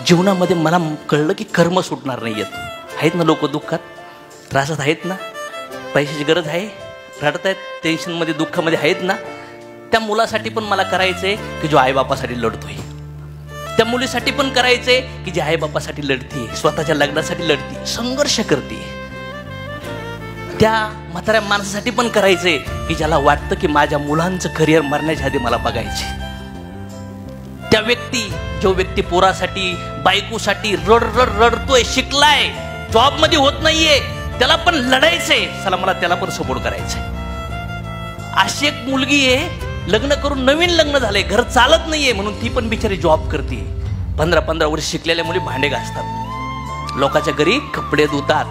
जीवनामध्ये मला कळलं की कर्म सुटणार नाही आहेत ना लोक दुःखात, त्रासात आहेत ना, पैशाची गरज आहे, रडत आहेत, टेन्शनमध्ये दुःखामध्ये आहेत ना. त्या मुलासाठी पण मला करायचंय की जो आईबापासाठी लढतोय, त्या मुलीसाठी पण करायचंय की जे आईबापासाठी लढते, स्वतःच्या लग्नासाठी लढते, संघर्ष करते. त्या म्हाताऱ्या माणसासाठी पण करायचंय की ज्याला वाटतं की माझ्या मुलांचं करिअर मरण्याच्या आधी मला बघायचे. त्या जो व्यक्ती पोरासाठी बायकोसाठी रडतोय, शिकलाय, जॉब मध्ये होत नाहीये, त्याला पण लढायचंय, चला मला त्याला पण सपोर्ट करायचंय. अशी एक मुलगी आहे, लग्न करून नवीन लग्न झालंय, घर चालत नाहीये म्हणून ती पण बिचारी जॉब करते. 15-15 वर्ष शिकलेल्या मुली भांडे घासतात, लोकांच्या घरी कपडे धुतात.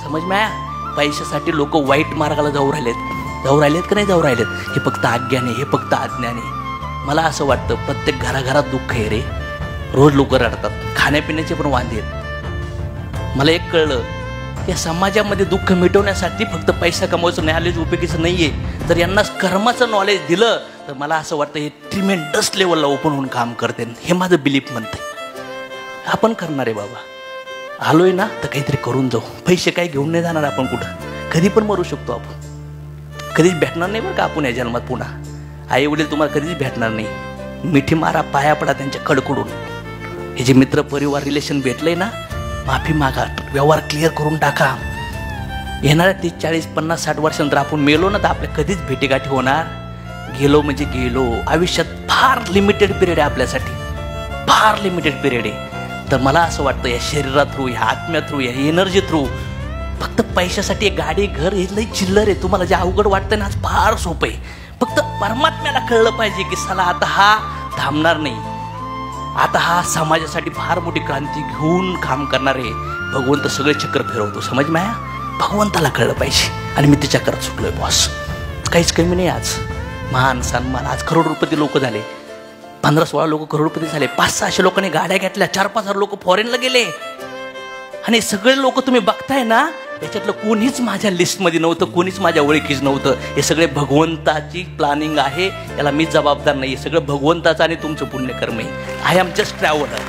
समज माया, पैशासाठी लोक वाईट मार्गाला जाऊ राहिलेत का नाही जाऊ राहिलेत, हे फक्त आज्ञाने, हे फक्त आज्ञाने. मला असं वाटतं प्रत्येक घराघरात दुःख आहे रे, रोज लोक रडतात, खाण्यापिण्याचे पण वांदे आहेत. मला एक कळलं, या समाजामध्ये दुःख मिटवण्यासाठी फक्त पैसा कमवायचं नॉलेज उपयोगीचं नाहीये. जर यांना कर्माचं नॉलेज दिलं तर मला असं वाटतं हे ट्रिमेंडस लेवलला ओपन होऊन काम करते. हे माझं बिलीफ म्हणते. आपण करणार आहे बाबा, आलोय ना तर काहीतरी करून जाऊ. पैसे काही घेऊन नाही जाणार आपण कुठं, कधी पण मरू शकतो आपण, कधीच भेटणार नाही बरं का आपण या जन्मात पुन्हा. आई वडील तुम्हाला कधीच भेटणार नाही. मिठी मारा, पाया पडा त्यांच्या कडकडून. हे जे मित्र परिवार रिलेशन भेटलंय ना, माफी मागा, व्यवहार क्लिअर करून टाका. येणाऱ्या 30, 40, 50, 60 वर्षानंतर आपण मेलो ना तर आपल्या कधीच भेटीगाठी होणार. गेलो म्हणजे गेलो. आयुष्यात फार लिमिटेड पिरियड आहे आपल्यासाठी, फार लिमिटेड पिरियड आहे. तर मला असं वाटतं या शरीरा थ्रू, ह्या आत्म्या थ्रू, या एनर्जी थ्रू, फक्त पैशासाठी एक गाडी घर हे लई चिल्लर आहे. तुम्हाला जे अवघड वाटतं ना, आज फार सोपं आहे. फक्त परमात्म्याला कळलं पाहिजे की साला आता हा थांबणार नाही, आता हा समाजासाठी फार मोठी क्रांती घेऊन काम करणार आहे. भगवंत सगळे चक्र फिरवतो, समज माया. भगवंताला कळलं पाहिजे आणि मी त्या चक्रात सुटलोय बॉस. काहीच कमी नाही. आज मान सन्मान, आज करोडपती लोक झाले, 15-16 लोक करोडपती झाले, 500-600 लोकांनी गाड्या घेतल्या, 4-5 लोक फॉरेनला गेले. आणि सगळे लोक तुम्ही बघताय ना, याच्यातलं कोणीच माझ्या लिस्टमध्ये नव्हतं, कोणीच माझ्या ओळखीच नव्हतं. हे सगळे भगवंताची प्लॅनिंग आहे, याला मी जबाबदार नाही. हे सगळं भगवंताचं आणि तुमचं पुण्यकर्म आहे. I am just traveller.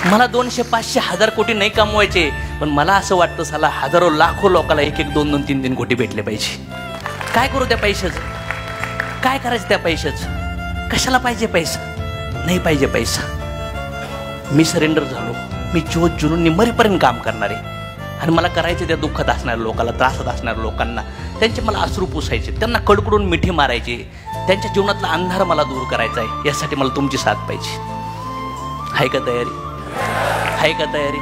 मला 200, 500, 1000 कोटी नाही कमवायचे, पण मला असं वाटतं साला हजारो लाखो लोकांना 1-1, 2-2, 3-3 कोटी भेटले पाहिजे. काय करू त्या पैशाचं, काय करायचं त्या पैशाचं, कशाला पाहिजे पैसा, नाही पाहिजे पैसा. मी सरेंडर झालो, मी जोत जुनून मरेपर्यंत काम करणार आहे. आणि मला करायचे त्या दुःखात असणाऱ्या लोकांना, त्रासात असणाऱ्या लोकांना, त्यांचे मला अश्रू पुसायचे, त्यांना कडकडून मिठी मारायचे, त्यांच्या जीवनातला अंधार मला दूर करायचा आहे. यासाठी मला तुमची साथ पाहिजे. आहे का तयारी, आहे का तयारी?